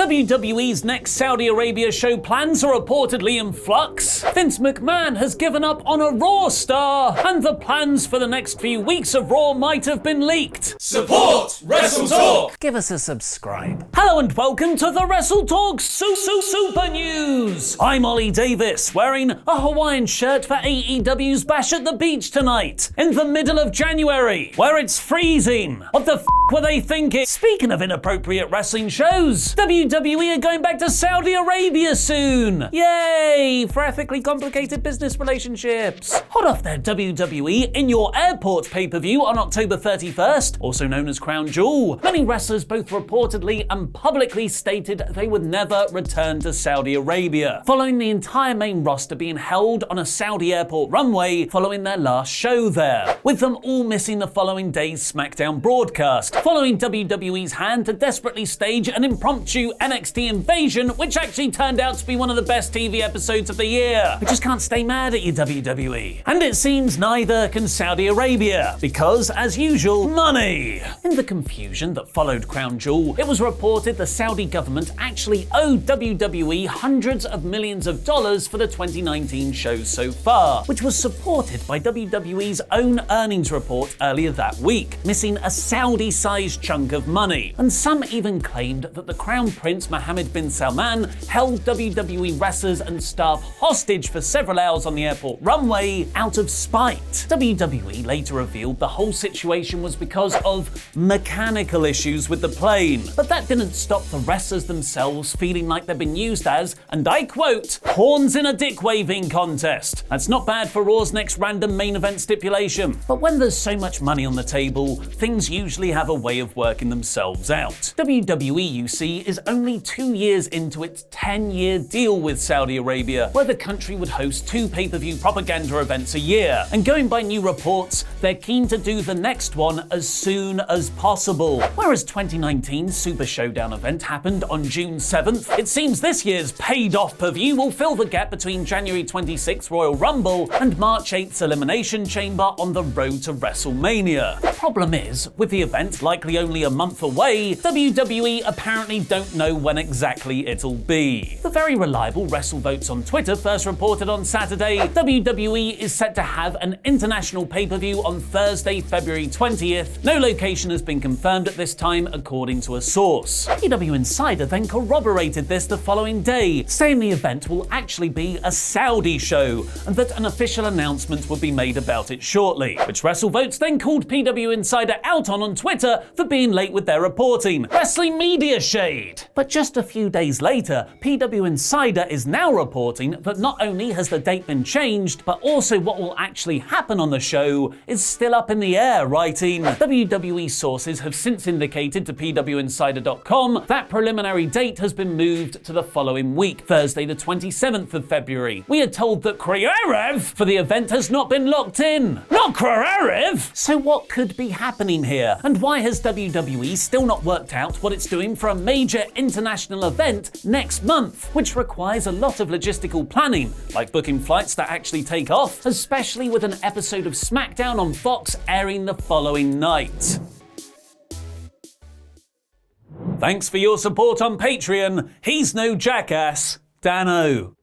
WWE's next Saudi Arabia show plans are reportedly in flux. Vince McMahon has given up on a Raw star, and the plans for the next few weeks of Raw might have been leaked. Support WrestleTalk! Give us a subscribe. Hello and welcome to the WrestleTalk Super News. I'm Ollie Davis, wearing a Hawaiian shirt for AEW's Bash at the Beach tonight, in the middle of January, where it's freezing. What the were they thinking? Speaking of inappropriate wrestling shows, WWE are going back to Saudi Arabia soon. Yay, for ethically complicated business relationships. Hot off their WWE In Your Airport pay-per-view on October 31st, also known as Crown Jewel, many wrestlers both reportedly and publicly stated they would never return to Saudi Arabia, following the entire main roster being held on a Saudi airport runway following their last show there, with them all missing the following day's SmackDown broadcast, following WWE's hand to desperately stage an impromptu NXT invasion, which actually turned out to be one of the best TV episodes of the year. We just can't stay mad at you, WWE. And it seems neither can Saudi Arabia, because, as usual, money. In the confusion that followed Crown Jewel, it was reported the Saudi government actually owed WWE hundreds of millions of dollars for the 2019 shows so far, which was supported by WWE's own earnings report earlier that week, missing a Saudi-sized chunk of money. And some even claimed that the Crown Prince Mohammed bin Salman held WWE wrestlers and staff hostage for several hours on the airport runway out of spite. WWE later revealed the whole situation was because of mechanical issues with the plane, but that didn't stop the wrestlers themselves feeling like they've been used as, and I quote, pawns in a dick-waving contest. That's not bad for Raw's next random main event stipulation. But when there's so much money on the table, things usually have a way of working themselves out. WWE, you see, is only 2 years into its 10-year deal with Saudi Arabia, where the country would host 2 pay-per-view propaganda events a year. And going by new reports, they're keen to do the next one as soon as possible. Whereas 2019's Super Showdown event happened on June 7th, it seems this year's paid-off per-view will fill the gap between January 26th Royal Rumble and March 8th's Elimination Chamber on the road to WrestleMania. The problem is, with the event likely only a month away, WWE apparently don't know when exactly it'll be. The very reliable WrestleVotes on Twitter first reported on Saturday, WWE is set to have an international pay-per-view on Thursday, February 20th. No location has been confirmed at this time, according to a source. PW Insider then corroborated this the following day, saying the event will actually be a Saudi show, and that an official announcement will be made about it shortly, which WrestleVotes then called PW Insider out on Twitter for being late with their reporting. Wrestling media shade! But just a few days later, PW Insider is now reporting that not only has the date been changed, but also what will actually happen on the show is still up in the air, writing, WWE sources have since indicated to PWInsider.com that preliminary date has been moved to the following week, Thursday the 27th of February. We are told that Krearev for the event has not been locked in. Not Krearev! So what could be happening here? And why has WWE still not worked out what it's doing for a major international event next month, which requires a lot of logistical planning, like booking flights that actually take off, especially with an episode of SmackDown on Fox airing the following night. Thanks for your support on Patreon. He's no jackass, Dano.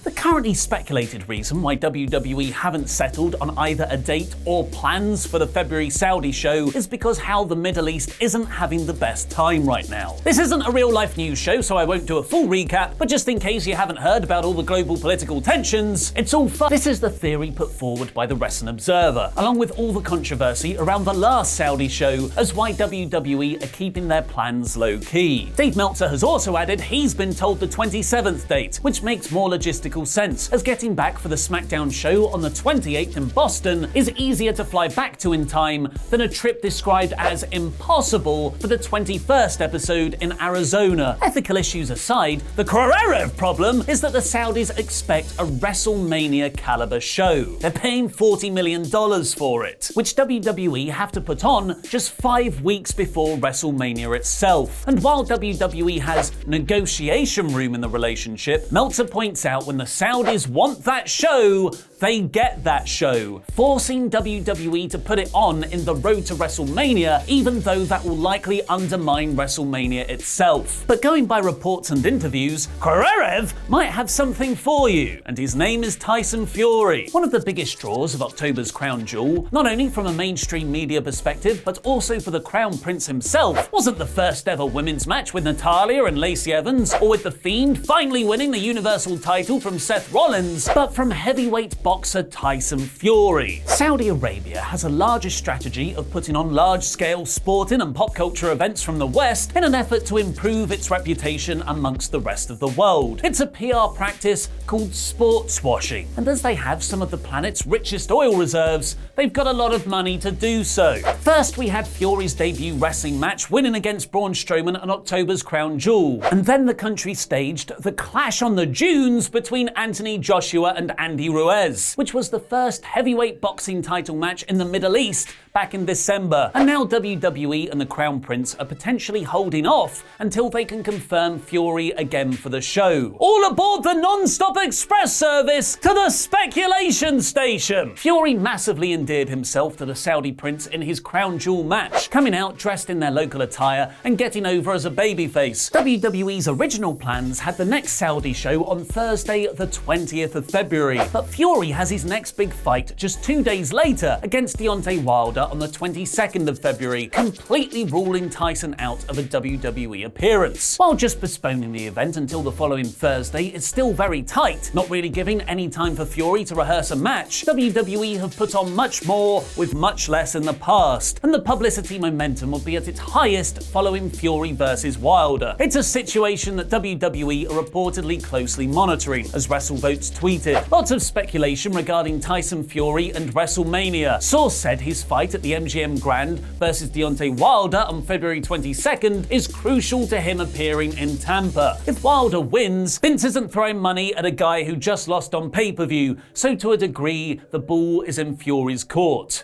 The currently speculated reason why WWE haven't settled on either a date or plans for the February Saudi show is because how the Middle East isn't having the best time right now. This isn't a real-life news show, so I won't do a full recap, but just in case you haven't heard about all the global political tensions, it's all fun. This is the theory put forward by the Wrestling Observer, along with all the controversy around the last Saudi show, as why WWE are keeping their plans low-key. Dave Meltzer has also added he's been told the 27th date, which makes more logistical sense, as getting back for the SmackDown show on the 28th in Boston is easier to fly back to in time than a trip described as impossible for the 21st episode in Arizona. Ethical issues aside, the Krearev problem is that the Saudis expect a WrestleMania caliber show. They're paying $40 million for it, which WWE have to put on just 5 weeks before WrestleMania itself. And while WWE has negotiation room in the relationship, Meltzer points out when the Saudis want that show, they get that show, forcing WWE to put it on in the road to WrestleMania, even though that will likely undermine WrestleMania itself. But going by reports and interviews, Korerev might have something for you, and his name is Tyson Fury. One of the biggest draws of October's crown jewel, not only from a mainstream media perspective, but also for the Crown Prince himself, wasn't the first ever women's match with Natalya and Lacey Evans, or with The Fiend finally winning the Universal title from Seth Rollins, but from heavyweight boxer Tyson Fury. Saudi Arabia has a larger strategy of putting on large-scale sporting and pop culture events from the West in an effort to improve its reputation amongst the rest of the world. It's a PR practice called sports washing, and as they have some of the planet's richest oil reserves, they've got a lot of money to do so. First, we had Fury's debut wrestling match winning against Braun Strowman on October's crown jewel, and then the country staged the Clash on the Dunes between Anthony Joshua and Andy Ruiz, which was the first heavyweight boxing title match in the Middle East back in December. And now WWE and the Crown Prince are potentially holding off until they can confirm Fury again for the show. All aboard the non-stop express service to the speculation station! Fury massively endeared himself to the Saudi Prince in his crown jewel match, coming out dressed in their local attire and getting over as a babyface. WWE's original plans had the next Saudi show on Thursday, the 20th of February, but Fury has his next big fight just 2 days later against Deontay Wilder on the 22nd of February, completely ruling Tyson out of a WWE appearance. While just postponing the event until the following Thursday is still very tight, not really giving any time for Fury to rehearse a match, WWE have put on much more with much less in the past, and the publicity momentum will be at its highest following Fury versus Wilder. It's a situation that WWE are reportedly closely monitoring, as WrestleVotes tweeted. Lots of speculation regarding Tyson Fury and WrestleMania. Source said his fight at the MGM Grand versus Deontay Wilder on February 22nd is crucial to him appearing in Tampa. If Wilder wins, Vince isn't throwing money at a guy who just lost on pay-per-view, so to a degree, the ball is in Fury's court.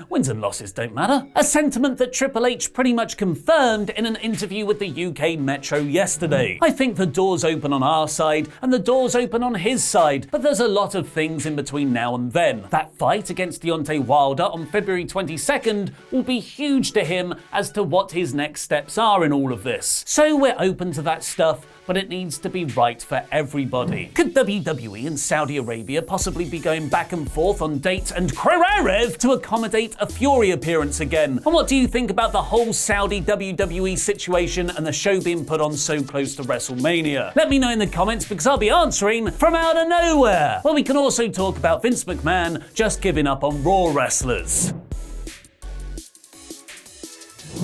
Wins and losses don't matter. A sentiment that Triple H pretty much confirmed in an interview with the UK Metro yesterday. I think the door's open on our side and the door's open on his side, but there's a lot of things in between now and then. That fight against Deontay Wilder on February 22nd will be huge to him as to what his next steps are in all of this. So we're open to that stuff, but it needs to be right for everybody. Could WWE and Saudi Arabia possibly be going back and forth on dates and Korerev to accommodate a Fury appearance again? And what do you think about the whole Saudi WWE situation and the show being put on so close to WrestleMania? Let me know in the comments, because I'll be answering from out of nowhere. Well, we can also talk about Vince McMahon just giving up on Raw wrestlers.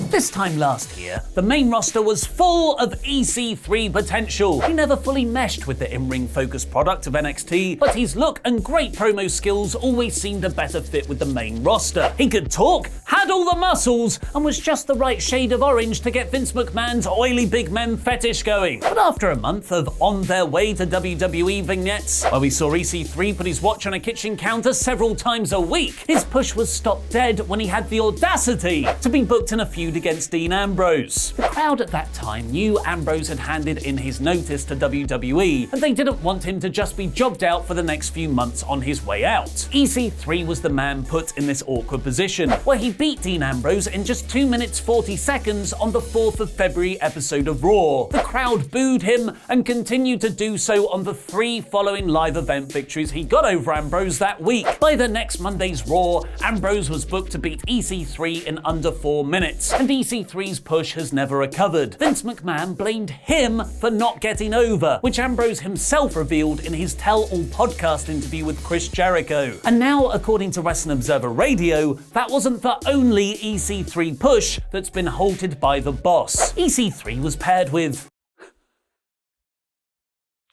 This time last year, the main roster was full of EC3 potential. He never fully meshed with the in-ring focused product of NXT, but his look and great promo skills always seemed a better fit with the main roster. He could talk, had all the muscles, and was just the right shade of orange to get Vince McMahon's oily big men fetish going. But after a month of on their way to WWE vignettes, where we saw EC3 put his watch on a kitchen counter several times a week, his push was stopped dead when he had the audacity to be booked in a feud against Dean Ambrose. The crowd at that time knew Ambrose had handed in his notice to WWE, and they didn't want him to just be jobbed out for the next few months on his way out. EC3 was the man put in this awkward position, where he beat Dean Ambrose in just 2 minutes 40 seconds on the 4th of February episode of Raw. The crowd booed him and continued to do so on the 3 following live event victories he got over Ambrose that week. By the next Monday's Raw, Ambrose was booked to beat EC3 in under 4 minutes, and EC3's push has never recovered. Vince McMahon blamed him for not getting over, which Ambrose himself revealed in his Tell All podcast interview with Chris Jericho. And now, according to Wrestling Observer Radio, that wasn't the only EC3 push that's been halted by the boss. EC3 was paired with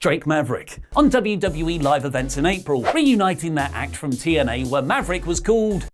Drake Maverick on WWE live events in April, reuniting their act from TNA, where Maverick was called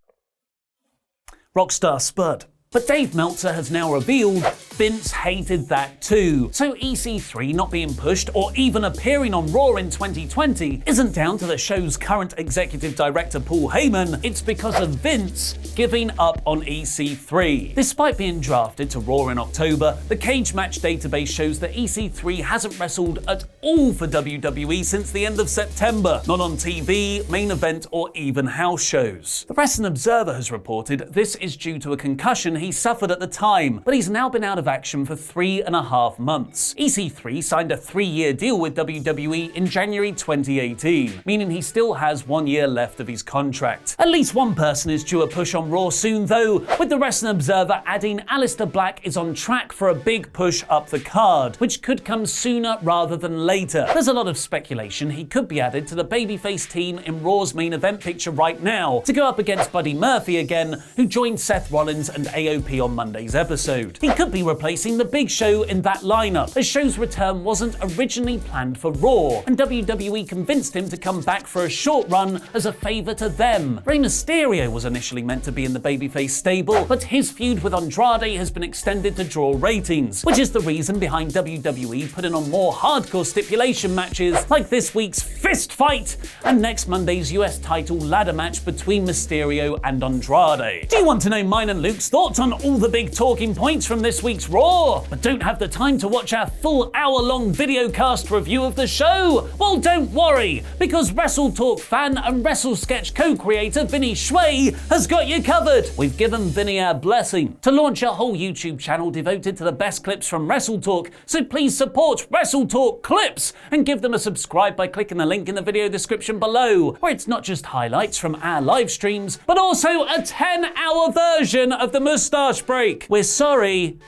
Rockstar Spud. But Dave Meltzer has now revealed Vince hated that too. So EC3 not being pushed or even appearing on Raw in 2020 isn't down to the show's current executive director Paul Heyman, it's because of Vince giving up on EC3. Despite being drafted to Raw in October, the Cage Match database shows that EC3 hasn't wrestled at all for WWE since the end of September, not on TV, main event, or even house shows. The Wrestling Observer has reported this is due to a concussion he suffered at the time, but he's now been out of action for 3.5 months. EC3 signed a 3-year deal with WWE in January 2018, meaning he still has 1 year left of his contract. At least one person is due a push on Raw soon though, with the Wrestling Observer adding Aleister Black is on track for a big push up the card, which could come sooner rather than later. There's a lot of speculation he could be added to the babyface team in Raw's main event picture right now, to go up against Buddy Murphy again, who joined Seth Rollins and AOP on Monday's episode. He could be replacing The Big Show in that lineup, as Show's return wasn't originally planned for Raw, and WWE convinced him to come back for a short run as a favor to them. Rey Mysterio was initially meant to be in the babyface stable, but his feud with Andrade has been extended to draw ratings, which is the reason behind WWE putting on more hardcore stipulation matches like this week's fist fight and next Monday's US title ladder match between Mysterio and Andrade. Do you want to know mine and Luke's thoughts on all the big talking points from this week's Raw, but don't have the time to watch our full hour-long videocast review of the show? Well, don't worry, because WrestleTalk fan and WrestleSketch co-creator Vinny Shui has got you covered. We've given Vinny our blessing to launch a whole YouTube channel devoted to the best clips from WrestleTalk, so please support WrestleTalk Clips and give them a subscribe by clicking the link in the video description below, where it's not just highlights from our live streams, but also a 10-hour version of the Moustache Break. We're sorry,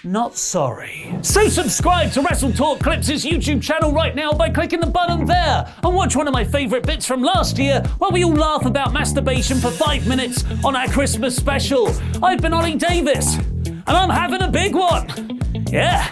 not sorry. So subscribe to WrestleTalk Clips' YouTube channel right now by clicking the button there and watch one of my favourite bits from last year where we all laugh about masturbation for 5 minutes on our Christmas special. I've been Ollie Davis and I'm having a big one. Yeah.